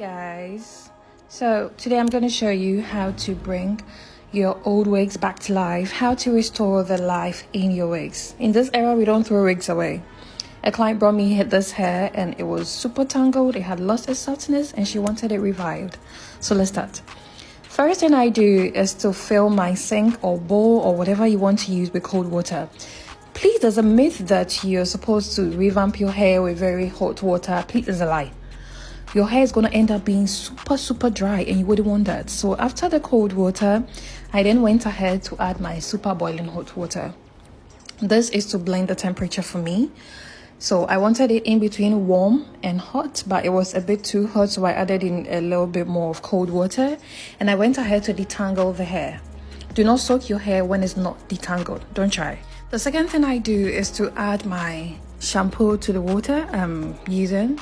Guys, so today I'm going to show you how to bring your old wigs back to life, how to restore the life in your wigs. In this era, we don't throw wigs away. A client brought me this hair and it was super tangled, it had lost its softness and she wanted it revived. So let's start. First thing I do is to fill my sink or bowl or whatever you want to use with cold water. Please, there's a myth that you're supposed to revamp your hair with very hot water. Please, it's a lie. Your hair is going to end up being super dry and you wouldn't want that. So after the cold water, I then went ahead to add my super boiling hot water. This is to blend the temperature for me. So I wanted it in between warm and hot, but it was a bit too hot, so I added in a little bit more of cold water and I went ahead to detangle the hair. Do not soak your hair when it's not detangled. Don't try. The second thing I do is to add my shampoo to the water I'm using.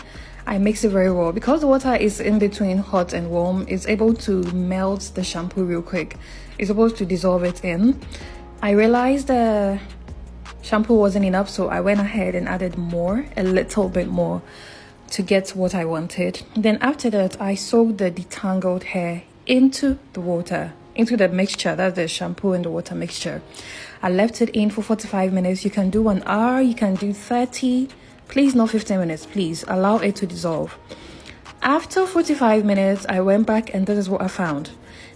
I mix it very well. Because the water is in between hot and warm, it's able to melt the shampoo real quick. It's supposed to dissolve it in. I realized the shampoo wasn't enough, so I went ahead and added a little bit more to get what I wanted. Then after that, I soaked the detangled hair into the water, into the mixture, that's the shampoo and the water mixture. I left it in for 45 minutes. You can do 1 hour, you can do 30. Please, not 15 minutes, please. Allow it to dissolve. After 45 minutes, I went back and this is what I found.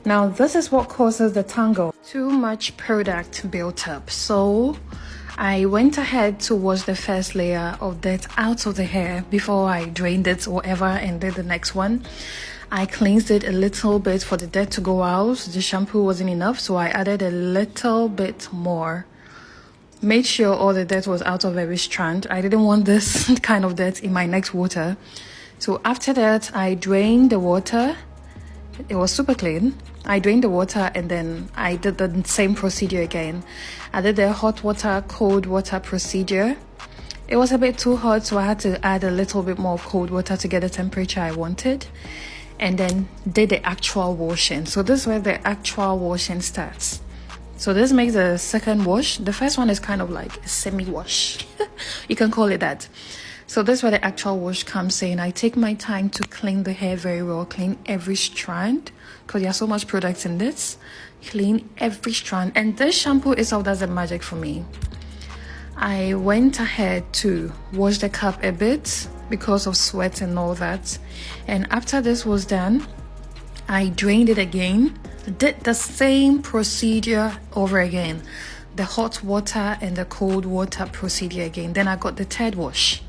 Now, this is what causes the tangle. Too much product built up. So, I went ahead to wash the first layer of dirt out of the hair before I drained it or whatever and did the next one. I cleansed it a little bit for the dirt to go out. The shampoo wasn't enough, so I added a little bit more. Made sure all the dirt was out of every strand. I didn't want this kind of dirt in my next water. So after that, I drained the water. It was super clean. I drained the water and then I did the same procedure again. I did the hot water, cold water procedure. It was a bit too hot, so I had to add a little bit more of cold water to get the temperature I wanted. And then did the actual washing. So this is where the actual washing starts. So this makes the second wash. The first one is kind of like a semi-wash. You can call it that. So this is where the actual wash comes in. I take my time to clean the hair very well. Clean every strand because there's so much product in this. Clean every strand. And this shampoo itself does the magic for me. I went ahead to wash the cap a bit because of sweat and all that. And after this was done, I drained it again. Did the same procedure over again, the hot water and the cold water procedure again. Then I got the third wash.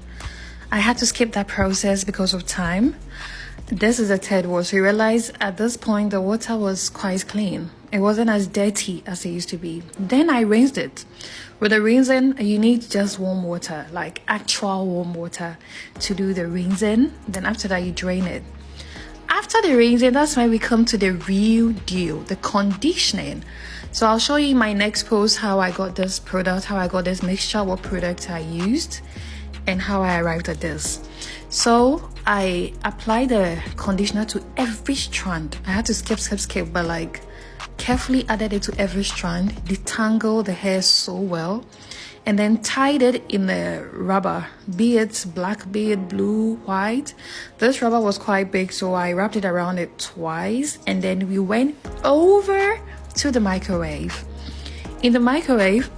I had to skip that process because of time. This is the third wash. We realized at this point the water was quite clean. It wasn't as dirty as it used to be. Then I rinsed it. With the rinsing, you need just warm water, like actual warm water to do the rinsing. Then after that, you drain it. After the rinsing, that's when we come to the real deal, the conditioning. So I'll show you in my next post how I got this product, how I got this mixture, what product I used, and how I arrived at this. So I applied the conditioner to every strand. I had to skip, but like carefully added it to every strand, detangled the hair so well, and then tied it in the rubber, be it black, be it blue, white. This rubber was quite big, so I wrapped it around it twice, and then we went over to the microwave. In the microwave,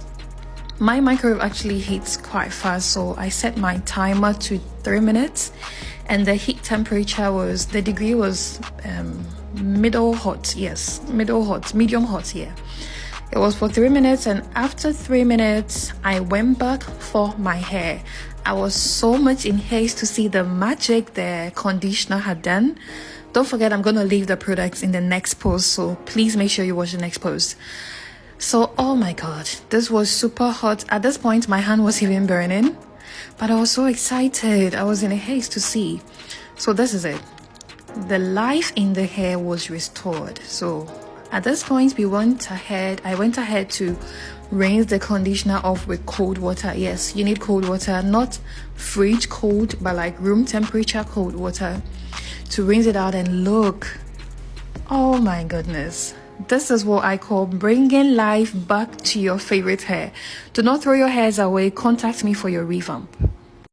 my microwave actually heats quite fast, so I set my timer to 3 minutes, and the heat temperature was, the degree was medium hot, yeah. It was for 3 minutes, and after 3 minutes, I went back for my hair. I was so much in haste to see the magic the conditioner had done. Don't forget, I'm going to leave the products in the next post, so please make sure you watch the next post. So, oh my god, this was super hot. At this point, my hand was even burning, but I was so excited. I was in a haste to see. So this is it. The life in the hair was restored. So at this point, I went ahead to rinse the conditioner off with cold water. Yes, you need cold water, not fridge cold, but like room temperature cold water to rinse it out. And look, oh my goodness, this is what I call bringing life back to your favorite hair. Do not throw your hairs away. Contact me for your revamp.